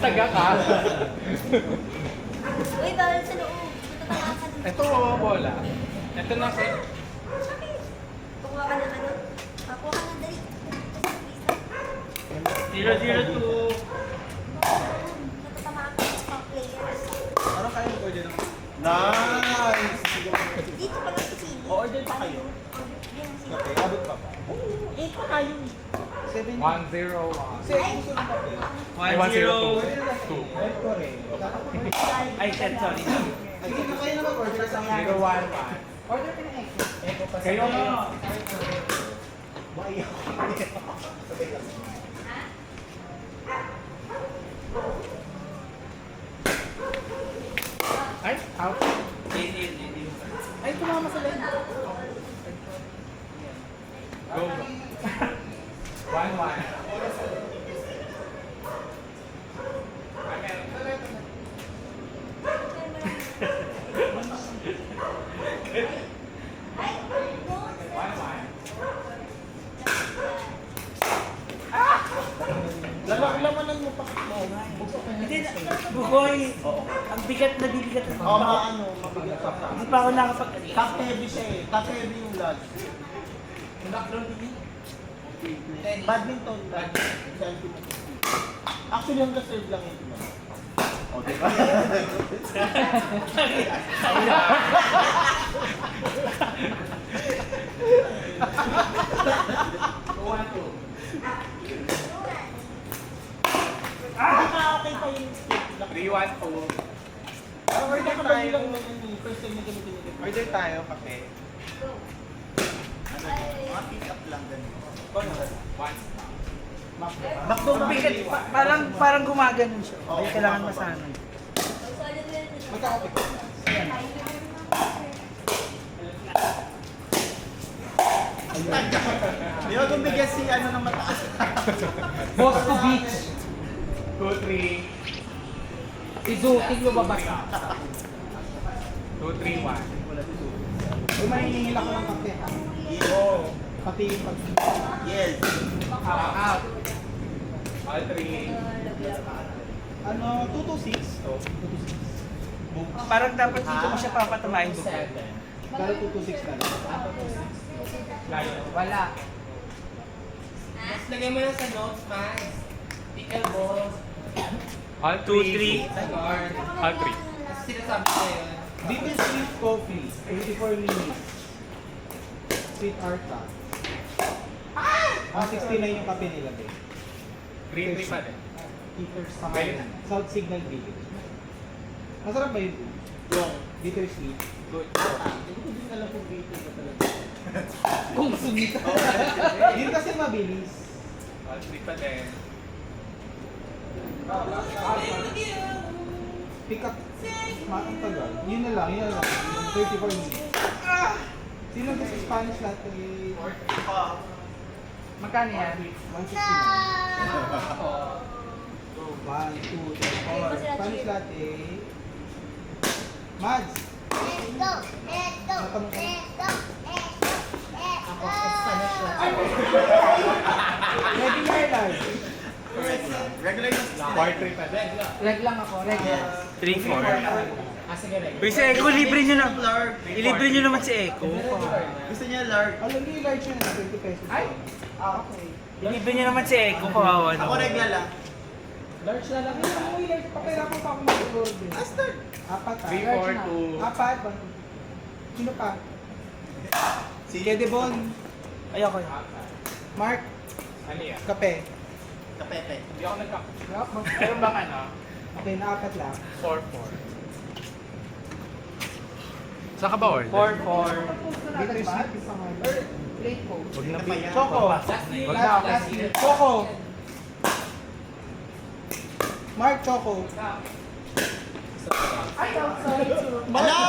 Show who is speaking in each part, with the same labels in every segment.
Speaker 1: taga ka.
Speaker 2: Uy, bawal sa loob. Matatamaan ka dun.
Speaker 1: Ito, bola. Ito na si...
Speaker 2: Kukuha ka ng ano? Kukuha ka ng dali.
Speaker 3: 0-0-2.
Speaker 2: Matatamaan ka ng pang players.
Speaker 4: Parang kayo pwede na. Nice!
Speaker 2: Dito pa lang sa sili.
Speaker 4: O-order pa kayo?
Speaker 2: Yan ang sili.
Speaker 4: Okay, abot pa ba? Oo, 8 pa kayo. 7.
Speaker 1: 1-0-1.
Speaker 4: Kasi gusto ng kape.
Speaker 1: Ay, 1-0-2. 2.
Speaker 4: Ay, correct.
Speaker 3: Ay, shit, sorry.
Speaker 4: Ay, sige kayo na mag-order sa akin.
Speaker 1: 0-1-1.
Speaker 4: Order ka na Echo. Echo pa sa
Speaker 1: Kayo na.
Speaker 4: Maiyak ko. Sabay lang.
Speaker 1: Ay, out.
Speaker 4: Ay, tumama sa line.
Speaker 1: Go. 1-1.
Speaker 4: Lamanan mo pa.
Speaker 3: Hindi, Bugoy. Ang bigat na bibigat.
Speaker 4: Oo, ano, mabigat pa.
Speaker 3: Hindi pa ako nakapag...
Speaker 4: Top heavy siya eh. Top heavy yung lodge. Badminton. Actually, hanggang serve lang yun. O, diba? Okay pa yung stick.
Speaker 1: 3-1-2.
Speaker 4: Order tayo. First time na gamitin nito.
Speaker 1: Order tayo, kape.
Speaker 4: Mga pick up lang ganun.
Speaker 1: 1.
Speaker 4: Bakdo
Speaker 3: Ang bigat, parang gumaganon siya.
Speaker 4: Oo,
Speaker 3: Ay, kailangan masanay.
Speaker 4: Magkakape ko. Di ba kung bigyan si ano ng mataas?
Speaker 5: Boss to beach.
Speaker 1: 2-3.
Speaker 5: Si Zuting lumabas na.
Speaker 1: 2-3-1.
Speaker 4: Uy, mahihingil ako ng kape ha. Oo. Pati pag... Yes.
Speaker 1: Out. All 3.
Speaker 4: Ano, 226 to. 226.
Speaker 3: Parang dapat dito mo siya papatamain doon.
Speaker 4: Pero 226 na lang.
Speaker 5: Wala.
Speaker 6: Lagay mo lang sa notes, Max. Pickle balls.
Speaker 1: All
Speaker 3: 2-3.
Speaker 1: 3. All 3.
Speaker 6: Kasi sinasabi ko yun.
Speaker 4: Dito yung sweet coffee. 84 minutes. Sweet Arta. Ah! 69 yung kape nila din.
Speaker 1: 3-3 pa din.
Speaker 4: Eaters sa
Speaker 1: Galing.
Speaker 4: South Signal Village. Masarap ba yun? Yung dito yung sweet.
Speaker 1: Good.
Speaker 4: Hindi ko din alam kung dito ba talaga.
Speaker 5: Kung sumita.
Speaker 4: Yun kasi mabilis.
Speaker 1: All 3 pa din.
Speaker 4: Pick up. Ang tagal. Yun na lang. 34 minutes. Sino gusto Spanish latte?
Speaker 5: Magkano yan?
Speaker 4: 169. 1, 2, 3, 4. Spanish latte. Mads! Natanong ka. Ako, Spanish latte. Regular large. Regular
Speaker 1: Part 3 pa din.
Speaker 5: Reg lang ako, reg.
Speaker 3: 3-4.
Speaker 5: Ah, sige, reg.
Speaker 3: Uy, si Eko, libre nyo na. Ilibre nyo naman si Eko.
Speaker 4: Gusto niya large. Alam niyo yung large yun, 20 pesos.
Speaker 5: Ay!
Speaker 4: Okay.
Speaker 3: Ilibre nyo naman si Eko, kawawa
Speaker 4: Ako
Speaker 3: naman.
Speaker 4: regular lang.
Speaker 5: Large na lang. Hindi mo large. Pakirapan pa ako mag-order.
Speaker 4: Start. Apat ah.
Speaker 1: 3-4-2.
Speaker 4: Apat. Sino pa? Si Kedebon.
Speaker 3: Ayoko.
Speaker 4: Mark.
Speaker 1: Ano yan?
Speaker 4: Kape.
Speaker 6: Kapepe.
Speaker 1: Hindi ako nagka... Meron bang ano?
Speaker 4: Okay, naapat lang.
Speaker 1: 4-4. Saan ka ba order?
Speaker 3: 4-4.
Speaker 4: Dito yung sweet isa nga.
Speaker 5: Plate po.
Speaker 1: Huwag na
Speaker 4: Choco.
Speaker 1: Wag na.
Speaker 4: Last year. Choco. Mark Choco.
Speaker 5: Ay, sorry to.
Speaker 4: Ala!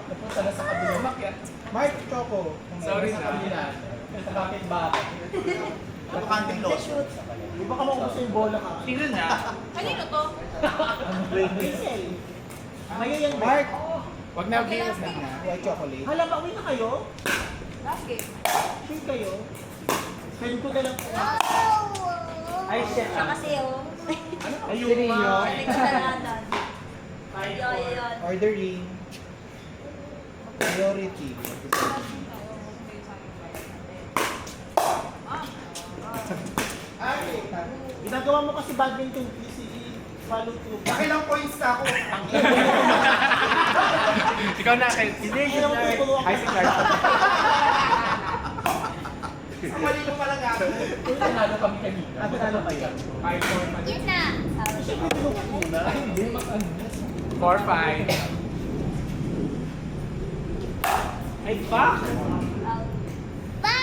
Speaker 5: Napunta na sa kabila. Umakyat.
Speaker 4: Mark Choco.
Speaker 1: Sorry
Speaker 4: Sa
Speaker 1: na.
Speaker 4: kabila. Bakit ba? Napakanting loss. Di ba ka makuha yung bola ka?
Speaker 3: Tingnan na.
Speaker 2: Kanino to?
Speaker 4: Hazel. Ngayon, Mark.
Speaker 1: Huwag na gilas na.
Speaker 4: White chocolate. Hala, pauwi na kayo?
Speaker 2: Last game.
Speaker 4: Sure kayo? Spend ko na lang.
Speaker 3: Ay, shit.
Speaker 2: Siya kasi oh.
Speaker 4: Ano Serino.
Speaker 2: Pinagdalanan. Yun.
Speaker 4: Ordering. Priority.
Speaker 3: Ginagawa mo kasi badminton, easy follow through.
Speaker 4: Ilang points na ako?
Speaker 1: Ikaw na, Ken.
Speaker 3: Hindi, yun ang tuturo ako.
Speaker 1: Ay, si Clark.
Speaker 4: Mali ko pala nga.
Speaker 1: Nanalo kami kanina.
Speaker 3: Ano kayo?
Speaker 1: 5-4.
Speaker 2: Yun na.
Speaker 3: Siyempre, tinukot muna.
Speaker 5: Hindi, mag-ano.
Speaker 1: 4-5.
Speaker 3: Ay, fuck!
Speaker 2: Ba!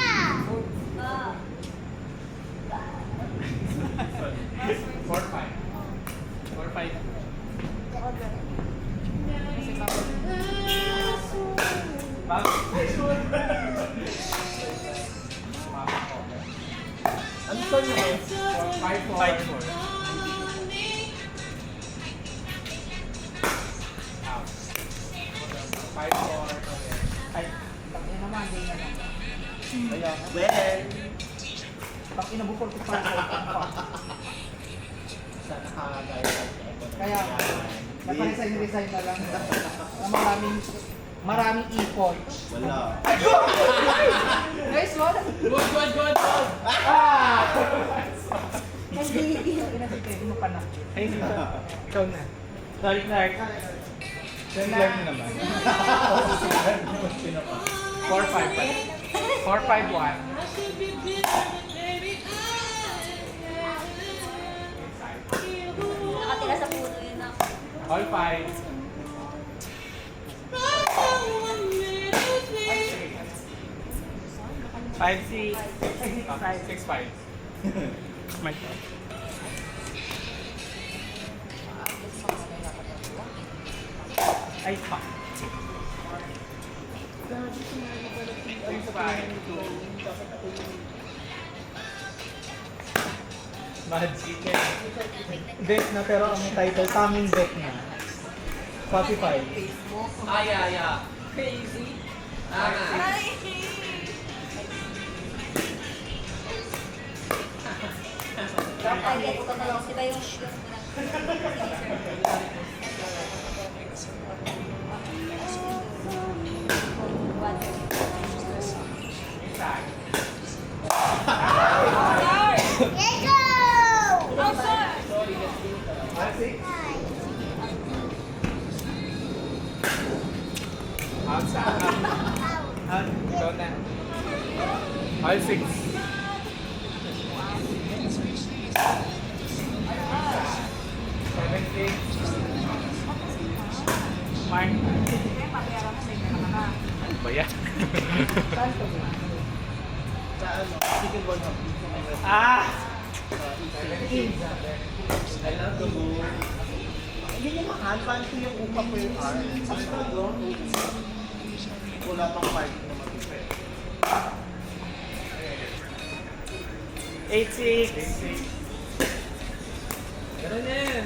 Speaker 1: 4-5. 4-5.
Speaker 3: Ano saan nyo kayo?
Speaker 1: 5-4.
Speaker 3: Ay,
Speaker 5: Takina naman, hindi na lang.
Speaker 3: kaya. Well,
Speaker 5: Pag inabukol ko pa
Speaker 3: sa nakagaya.
Speaker 5: Kaya, nagpa-resign na lang. Na maraming ipon.
Speaker 3: Wala.
Speaker 5: Nice one!
Speaker 6: Good.
Speaker 5: Hindi mo pa na.
Speaker 1: Ay, ikaw na.
Speaker 3: Sorry, Clark.
Speaker 4: Send mo naman.
Speaker 1: 4-5 pa. 4-5-1.
Speaker 2: Nakatira sa puno yun ako.
Speaker 1: All 5. Five, six. 6-5. My God. Ay, fuck. 6-5.
Speaker 4: Magic. Deck na pero ang title, taming deck na. Spotify.
Speaker 6: Yeah.
Speaker 5: Crazy.
Speaker 2: Ay, ito na lang. Diba yung
Speaker 1: Outside. Ikaw na. All 6. Mark. Ano ba yan?
Speaker 3: Sa ano, chicken ball hub.
Speaker 1: Ah!
Speaker 3: I love the book. Hindi niya mahal, paano ko yung upa per hour? Mas talaga, wala pang party na mag-ipet.
Speaker 1: 8-6.
Speaker 6: Ganun yan.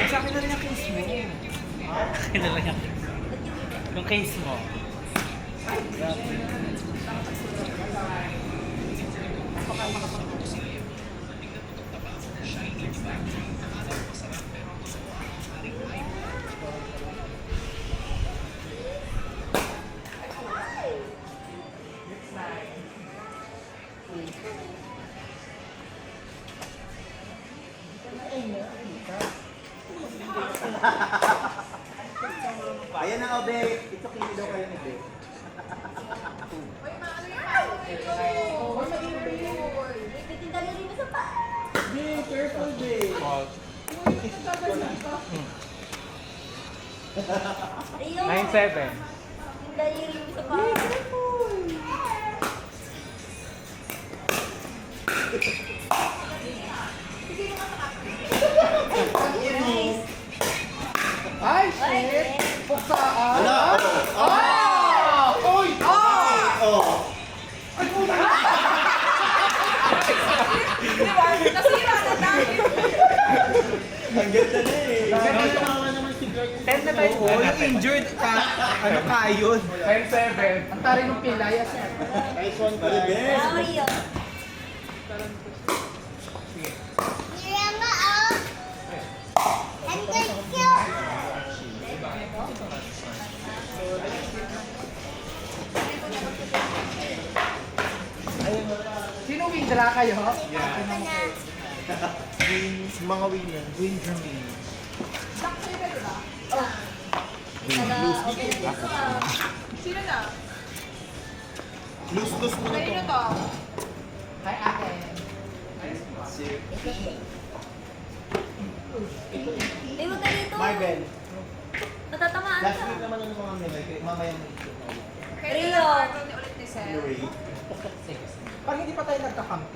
Speaker 1: Sa akin na rin yung case mo. Akin na rin yung case mo.
Speaker 3: Ayan na, Obe. It's okay, hindi daw kayo ni Be.
Speaker 2: Dali rin mo sa pa.
Speaker 3: Be, careful, Be.
Speaker 2: Ayun.
Speaker 1: 9-7.
Speaker 2: Dali rin mo sa pa. Nice.
Speaker 5: Ay, shit! Puksaan!
Speaker 3: Wala!
Speaker 5: Uy!
Speaker 3: Oh!
Speaker 2: Nasira na tayo.
Speaker 3: Ang ganda na eh. Kawawa naman
Speaker 1: 10 na tayo.
Speaker 4: Oo, yung injured, kayod.
Speaker 5: 10-7. Ang taray ng pilaya, sir.
Speaker 3: Nice one, guys.
Speaker 2: Sorry, oh.
Speaker 5: Sino win? Dala kayo?
Speaker 3: Wins, mga winner.
Speaker 4: Win for me.
Speaker 7: Sino na?
Speaker 3: Lose-lose mo na
Speaker 7: Kanino
Speaker 3: to.
Speaker 7: to?
Speaker 5: Kay ate.
Speaker 2: Ay, wag ka dito.
Speaker 3: Marvel.
Speaker 2: Matatamaan
Speaker 3: Last
Speaker 2: ka.
Speaker 3: week naman ano mga nila, mamaya mo ito.
Speaker 7: Kaya
Speaker 2: Rio.
Speaker 7: lang ni ulit ni Sel.
Speaker 3: Ray.
Speaker 5: Pag hindi pa tayo nagkakampi,